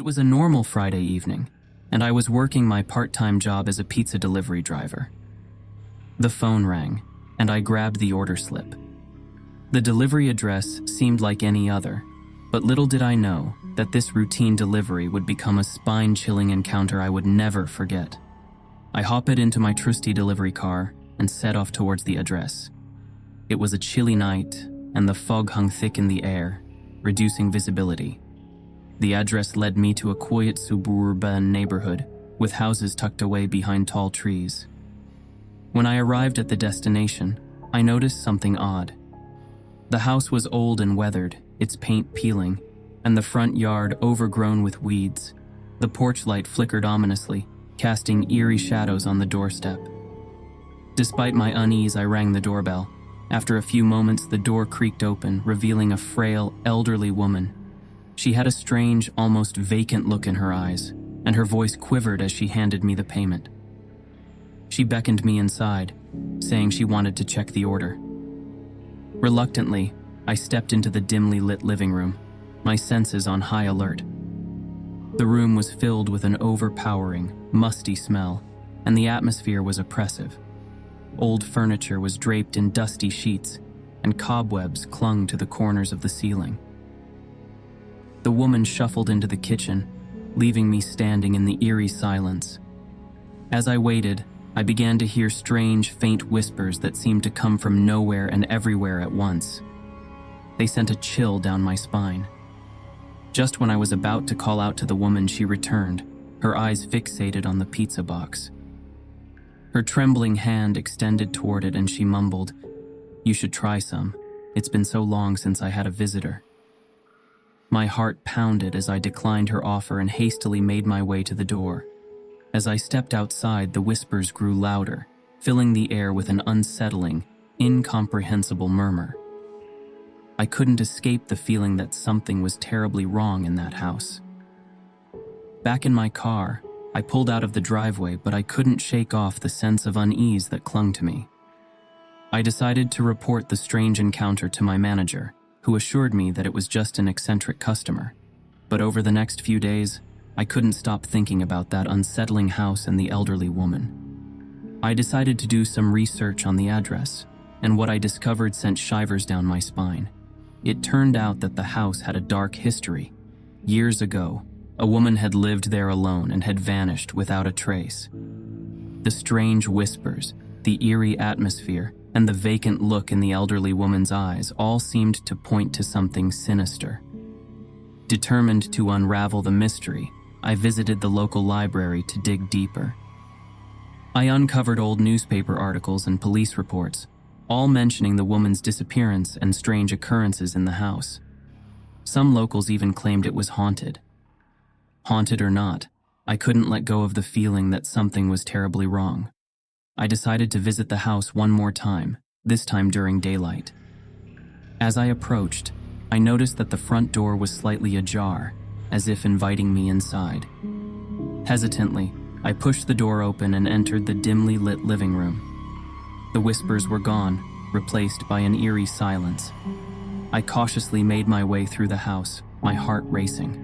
was a normal Friday evening, and I was working my part-time job as a pizza delivery driver. The phone rang, and I grabbed the order slip. The delivery address seemed like any other, but little did I know that this routine delivery would become a spine-chilling encounter I would never forget. I hopped into my trusty delivery car and set off towards the address. It was a chilly night, and the fog hung thick in the air, reducing visibility. The address led me to a quiet suburban neighborhood with houses tucked away behind tall trees. When I arrived at the destination, I noticed something odd. The house was old and weathered, its paint peeling, and the front yard overgrown with weeds. The porch light flickered ominously, casting eerie shadows on the doorstep. Despite my unease, I rang the doorbell. After a few moments, the door creaked open, revealing a frail, elderly woman. She had a strange, almost vacant look in her eyes, and her voice quivered as she handed me the payment. She beckoned me inside, saying she wanted to check the order. Reluctantly, I stepped into the dimly lit living room, my senses on high alert. The room was filled with an overpowering, musty smell, and the atmosphere was oppressive. Old furniture was draped in dusty sheets, and cobwebs clung to the corners of the ceiling. The woman shuffled into the kitchen, leaving me standing in the eerie silence. As I waited, I began to hear strange, faint whispers that seemed to come from nowhere and everywhere at once. They sent a chill down my spine. Just when I was about to call out to the woman, she returned, her eyes fixated on the pizza box. Her trembling hand extended toward it and she mumbled, "You should try some. It's been so long since I had a visitor." My heart pounded as I declined her offer and hastily made my way to the door. As I stepped outside, the whispers grew louder, filling the air with an unsettling, incomprehensible murmur. I couldn't escape the feeling that something was terribly wrong in that house. Back in my car, I pulled out of the driveway, but I couldn't shake off the sense of unease that clung to me. I decided to report the strange encounter to my manager, who assured me that it was just an eccentric customer. But over the next few days, I couldn't stop thinking about that unsettling house and the elderly woman. I decided to do some research on the address, and what I discovered sent shivers down my spine. It turned out that the house had a dark history. Years ago, a woman had lived there alone and had vanished without a trace. The strange whispers, the eerie atmosphere, and the vacant look in the elderly woman's eyes all seemed to point to something sinister. Determined to unravel the mystery, I visited the local library to dig deeper. I uncovered old newspaper articles and police reports, all mentioning the woman's disappearance and strange occurrences in the house. Some locals even claimed it was haunted. Haunted or not, I couldn't let go of the feeling that something was terribly wrong. I decided to visit the house one more time, this time during daylight. As I approached, I noticed that the front door was slightly ajar, as if inviting me inside. Hesitantly, I pushed the door open and entered the dimly lit living room. The whispers were gone, replaced by an eerie silence. I cautiously made my way through the house, my heart racing.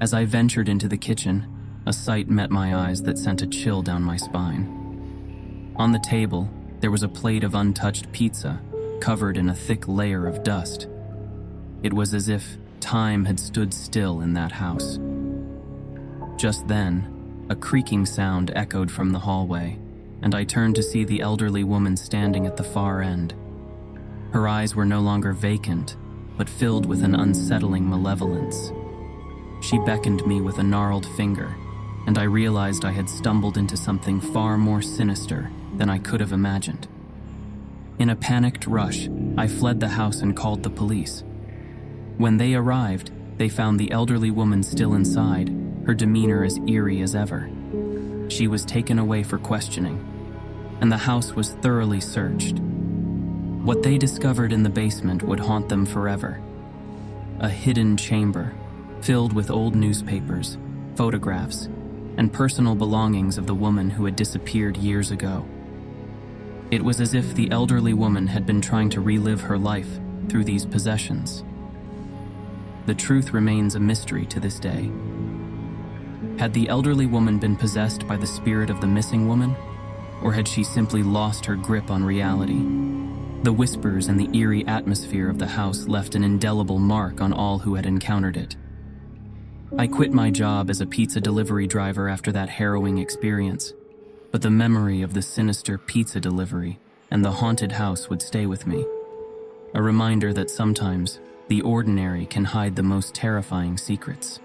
As I ventured into the kitchen, a sight met my eyes that sent a chill down my spine. On the table, there was a plate of untouched pizza, covered in a thick layer of dust. It was as if time had stood still in that house. Just then, a creaking sound echoed from the hallway, and I turned to see the elderly woman standing at the far end. Her eyes were no longer vacant, but filled with an unsettling malevolence. She beckoned me with a gnarled finger, and I realized I had stumbled into something far more sinister than I could have imagined. In a panicked rush, I fled the house and called the police. When they arrived, they found the elderly woman still inside, her demeanor as eerie as ever. She was taken away for questioning, and the house was thoroughly searched. What they discovered in the basement would haunt them forever. A hidden chamber, filled with old newspapers, photographs, and personal belongings of the woman who had disappeared years ago. It was as if the elderly woman had been trying to relive her life through these possessions. The truth remains a mystery to this day. Had the elderly woman been possessed by the spirit of the missing woman? Or had she simply lost her grip on reality? The whispers and the eerie atmosphere of the house left an indelible mark on all who had encountered it. I quit my job as a pizza delivery driver after that harrowing experience, but the memory of the sinister pizza delivery and the haunted house would stay with me. A reminder that sometimes the ordinary can hide the most terrifying secrets.